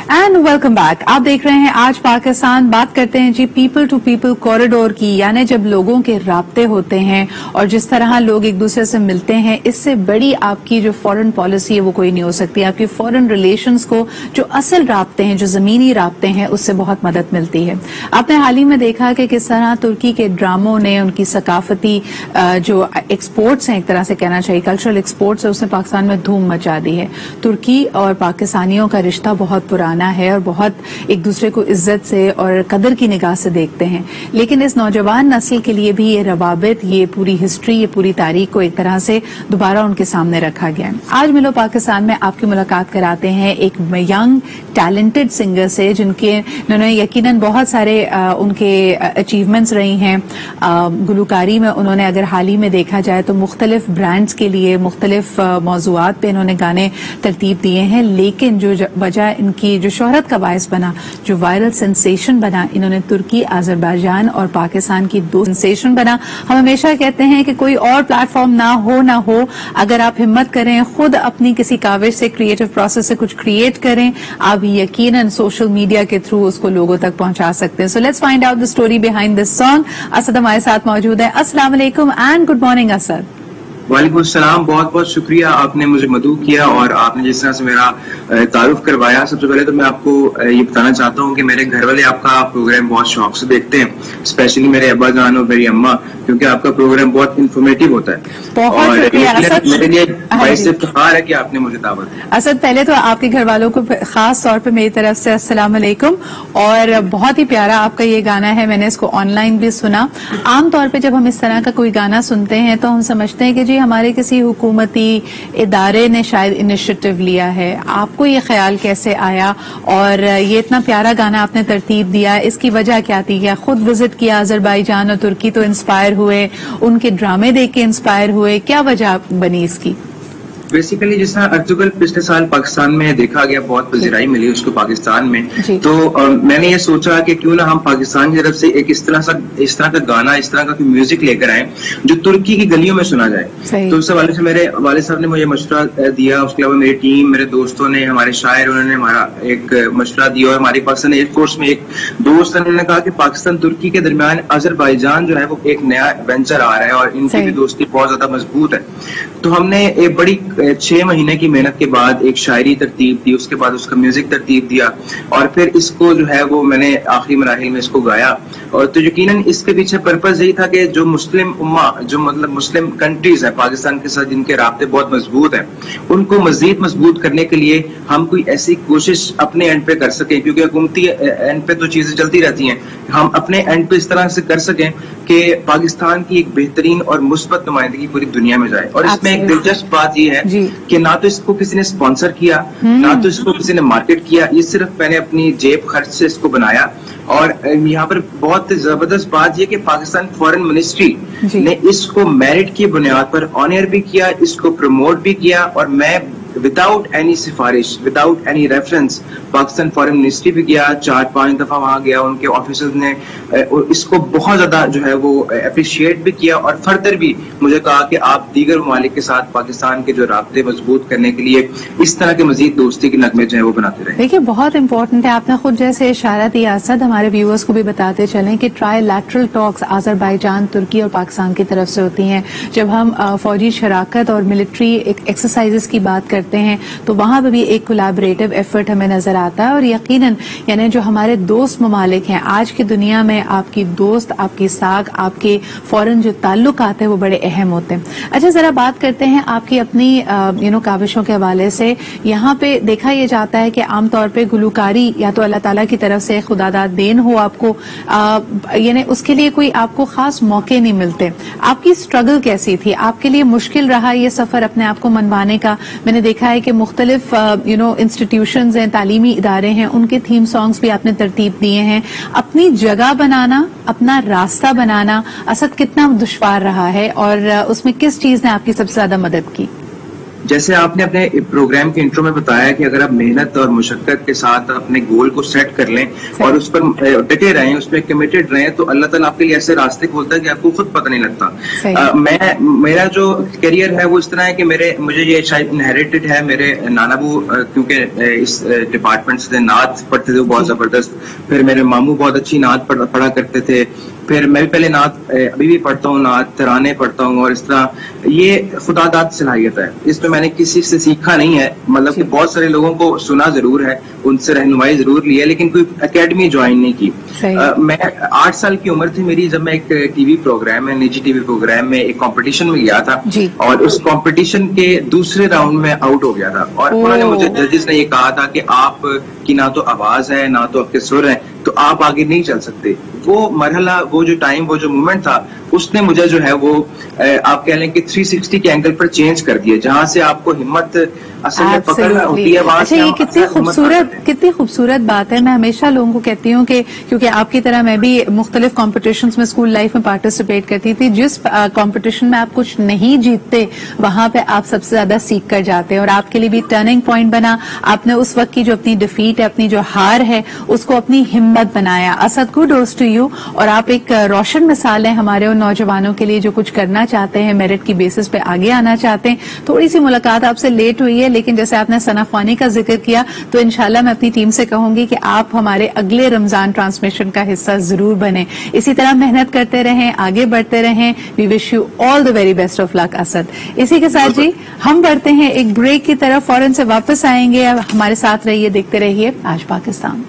And welcome back. आप देख रहे हैं आज पाकिस्तान। बात करते हैं जी पीपल टू पीपल कॉरिडोर की, यानी जब लोगों के राब्ते होते हैं और जिस तरह लोग एक दूसरे से मिलते हैं, इससे बड़ी आपकी जो फॉरेन पॉलिसी है वो कोई नहीं हो सकती। आपकी फॉरेन रिलेशंस को जो असल राब्ते हैं, जो जमीनी राब्ते हैं, उससे बहुत मदद मिलती है। आपने हाल ही में देखा कि किस तरह तुर्की के ड्रामों ने उनकी सकाफती जो एक्सपोर्ट्स हैं, एक तरह से कहना चाहिए कल्चरल एक्सपोर्ट्स है, उसने पाकिस्तान में धूम मचा दी है। तुर्की और पाकिस्तानियों का रिश्ता बहुत पुराना है और बहुत एक दूसरे को इज्जत से और कदर की निगाह से देखते हैं, लेकिन इस नौजवान नस्ल के लिए भी ये रवाबित, ये पूरी हिस्ट्री, ये पूरी तारीख को एक तरह से दोबारा उनके सामने रखा गया है। आज मिलो पाकिस्तान में आपकी मुलाकात कराते हैं एक यंग टैलेंटेड सिंगर से, जिन्होंने यकीनन बहुत सारे उनके अचीवमेंट्स रही हैं गुलकारी में। उन्होंने अगर हाल ही में देखा जाए तो मुख्तलिफ ब्रांड्स के लिए मुख्तलिफ मौज़ूआत पे इन्होंने गाने तरतीब दिए हैं, लेकिन जो वजह इनकी जो शोहरत का बायस बना, जो वायरल सेंसेशन बना, इन्होंने तुर्की, अजरबैजान और पाकिस्तान की दो सेंसेशन बना। हम हमेशा कहते हैं कि कोई और प्लेटफॉर्म ना हो, अगर आप हिम्मत करें, खुद अपनी किसी काविश से, क्रिएटिव प्रोसेस से कुछ क्रिएट करें, आप यकीनन सोशल मीडिया के थ्रू उसको लोगों तक पहुंचा सकते हैं। So let's find out the story behind this song. Asad हमारे साथ मौजूद है। अस्सलाम वालेकुम एंड गुड मॉर्निंग असद। वालेकुम सलाम, बहुत बहुत शुक्रिया, आपने मुझे मदऊ किया और आपने जिस तरह से मेरा तारुफ करवाया। सबसे पहले तो मैं आपको ये बताना चाहता हूँ कि मेरे घर वाले आपका प्रोग्राम बहुत शौक से देखते हैं, स्पेशली मेरे अब्बा जान और मेरी अम्मा, क्योंकि आपका प्रोग्राम बहुत इन्फॉर्मेटिव होता है और मेरे लिए बाइस इफ्तिखार है कि आपने मुझे दावत दी। असद, पहले तो आपके घर वालों को खास तौर पर मेरी तरफ से अस्सलाम वालेकुम। और बहुत ही प्यारा आपका ये गाना है, मैंने इसको ऑनलाइन भी सुना। आमतौर पर जब हम इस तरह का कोई गाना सुनते हैं तो हम समझते हैं कि हमारे किसी हुकूमती इदारे ने शायद इनिशिएटिव लिया है। आपको ये ख्याल कैसे आया और ये इतना प्यारा गाना आपने तरतीब दिया, इसकी वजह क्या थी? क्या खुद विजिट किया अजरबैजान और तुर्की तो इंस्पायर हुए, उनके ड्रामे देख के इंस्पायर हुए, क्या वजह बनी इसकी? बेसिकली जिस तरह अर्तुगल पिछले साल पाकिस्तान में देखा गया, बहुत पजीराई मिली उसको पाकिस्तान में, तो मैंने ये सोचा कि क्यों ना हम पाकिस्तान की तरफ से एक इस तरह का गाना, इस तरह का म्यूजिक लेकर आए जो तुर्की की गलियों में सुना जाए। तो उस हवाले से मेरे वाले साहब ने मुझे मशवरा दिया, उसके अलावा मेरी टीम, मेरे दोस्तों ने, हमारे शायर, उन्होंने हमारा एक मशवरा दिया और हमारे पाकिस्तान एयरफोर्स में एक दोस्त ने कहा कि पाकिस्तान तुर्की के दरमियान अजरबैजान जो है वो एक नया वेंचर आ रहा है और इनकी भी दोस्ती बहुत ज्यादा मजबूत है। तो हमने एक बड़ी 6 महीने की मेहनत के बाद एक शायरी तरतीब दी, उसके बाद उसका म्यूजिक तरतीब दिया और फिर इसको जो है वो मैंने आखिरी मराहिल में इसको गाया। और तो यकीनन इसके पीछे पर्पस यही था कि जो मुस्लिम उम्मा, जो मतलब मुस्लिम कंट्रीज है पाकिस्तान के साथ जिनके राब्ते बहुत मजबूत हैं, उनको मजीद मजबूत करने के लिए हम कोई ऐसी कोशिश अपने एंड पे कर सकें, क्योंकि हुकूमती एंड पे तो चीजें चलती रहती हैं, हम अपने एंड पे इस तरह से कर सकें कि पाकिस्तान की एक बेहतरीन और मुस्बत नुमाइंदगी पूरी दुनिया में जाए। और इसमें एक दिलचस्प बात यह है कि ना तो इसको किसी ने स्पॉन्सर किया, ना तो इसको किसी ने मार्केट किया, ये सिर्फ मैंने अपनी जेब खर्च से इसको बनाया। और यहाँ पर बहुत जबरदस्त बात यह कि पाकिस्तान फॉरेन मिनिस्ट्री ने इसको मेरिट की बुनियाद पर ऑन एयर भी किया, इसको प्रमोट भी किया और मैं विदाउट एनी सिफारिश, without any reference Pakistan foreign ministry भी गया, 4-5 दफा वहां गया, उनके ऑफिसर्स ने इसको बहुत ज्यादा जो है वो अप्रिशिएट भी किया और फर्दर भी मुझे कहा कि आप दीगर ममालिक के साथ पाकिस्तान के जो राब्ते मजबूत करने के लिए इस तरह के मजीद दोस्ती के नगमे जो है वो बनाते रहे। देखिए, बहुत इंपॉर्टेंट है, आपने खुद जैसे इशारा दिया असद, हमारे व्यूअर्स को भी बताते चलें कि ट्राइलैटरल टॉक्स अजरबैजान, तुर्की और पाकिस्तान की तरफ से होती हैं। जब हम फौजी शराकत और मिलिट्री एक्सरसाइजेस की बात करते हैं तो वहां पर भी एक कोलैबोरेटिव एफर्ट हमें नजर आता है। और यकीनन यानी जो हमारे दोस्त ममालिक हैं आज की दुनिया में, आपकी दोस्त, आपकी साख, आपके फौरन जो ताल्लुकात है वो बड़े अहम होते हैं। अच्छा, जरा बात करते हैं आपकी अपनी काविशों के हवाले से। यहाँ पे देखा यह जाता है कि आमतौर पे गुलकारी या तो अल्लाह ताला की तरफ से खुदादाद देन हो आपको, यानी उसके लिए कोई आपको खास मौके नहीं मिलते। आपकी स्ट्रगल कैसी थी? आपके लिए मुश्किल रहा ये सफर अपने आप को मनवाने का? मैंने देखा है कि मुख्तलिफ इंस्टीट्यूशंस हैं, तालीमी इदारे हैं, उनके थीम सॉन्ग्स भी आपने तरतीब दिए हैं। अपनी जगह बनाना, अपना रास्ता बनाना असद कितना दुश्वार रहा है और उसमें किस चीज ने आपकी सबसे ज्यादा मदद की? جیسے آپ نے اپنے پروگرام کے انٹرو میں بتایا کہ اگر آپ محنت اور مشقت کے ساتھ اپنے گول کو سیٹ کر لیں اور اس پر ڈٹے رہیں، اس میں کمیٹڈ رہیں، تو اللہ تعالیٰ آپ کے لیے ایسے راستے کھولتا ہے کہ آپ کو خود پتہ نہیں لگتا. میرا جو کیریئر ہے وہ اس طرح ہے کہ مجھے یہ شاید انہیریٹڈ ہے. میرے نانا ابو کیونکہ اس ڈپارٹمنٹ سے نعت پڑھتے تھے بہت زبردست، پھر میرے ماموں بہت اچھی نعت پڑھا کرتے تھے، پھر میں بھی پہلے نعت ابھی بھی پڑھتا ہوں، نعت ترانے پڑھتا ہوں، اور اس طرح یہ خدا داد صلاحیت ہے. اس میں نے کسی سے سیکھا نہیں ہے، مطلب کہ بہت سارے لوگوں کو سنا ضرور ہے، ان سے رہنمائی ضرور لی ہے، لیکن کوئی اکیڈمی جوائن نہیں کی. میں 8 سال کی عمر تھی میری جب میں ایک ٹی وی پروگرام میں، نجی ٹی وی پروگرام میں ایک کمپٹیشن میں گیا تھا، اور اس کمپٹیشن کے دوسرے راؤنڈ میں آؤٹ ہو گیا تھا. اور انہوں نے مجھے ججز نے یہ کہا تھا کہ آپ کی نہ تو آواز ہے نہ تو آپ کے سر ہیں، تو آپ آگے نہیں چل سکتے. وہ مرحلہ، وہ جو ٹائم، وہ جو مومنٹ تھا، اس نے مجھے جو ہے وہ آپ کہہ لیں کہ 360 کے اینگل پر چینج کر دیا، جہاں سے آپ کو ہمت اصل میں پکڑنا ہوتی ہے. اچھا، یہ کتنی خوبصورت بات ہے. میں ہمیشہ لوگوں کو کہتی ہوں کہ کیونکہ آپ کی طرح میں بھی مختلف کمپٹیشنز میں اسکول لائف میں پارٹیسپیٹ کرتی تھی، جس کمپٹیشن میں آپ کچھ نہیں جیتتے وہاں پہ آپ سب سے زیادہ سیکھ کر جاتے ہیں، اور آپ کے لیے بھی ٹرننگ پوائنٹ بنا. آپ نے اس وقت کی جو اپنی ڈیفیٹ ہے، اپنی جو ہار ہے، اس کو اپنی ہمت بنایا. Asad, kudos to you. اور آپ ایک روشن مثال ہیں ہمارے ان نوجوانوں کے لیے جو کچھ کرنا چاہتے ہیں، میرٹ کی بیسس پہ آگے آنا چاہتے ہیں. تھوڑی سی ملاقات آپ سے لیٹ ہوئی ہے، لیکن جیسے آپ نے ثنا خوانی کا ذکر کیا، تو انشاءاللہ میں اپنی ٹیم سے کہوں گی کہ آپ ہمارے اگلے رمضان ٹرانسمیشن کا حصہ ضرور بنیں. اسی طرح محنت کرتے رہیں، آگے بڑھتے رہیں. We wish you all the very best of luck Asad. اسی کے ساتھ جی ہم بڑھتے ہیں ایک بریک کی طرف، فوراً سے واپس آئیں گے. ہمارے ساتھ رہیے، دیکھتے رہیے آج پاکستان.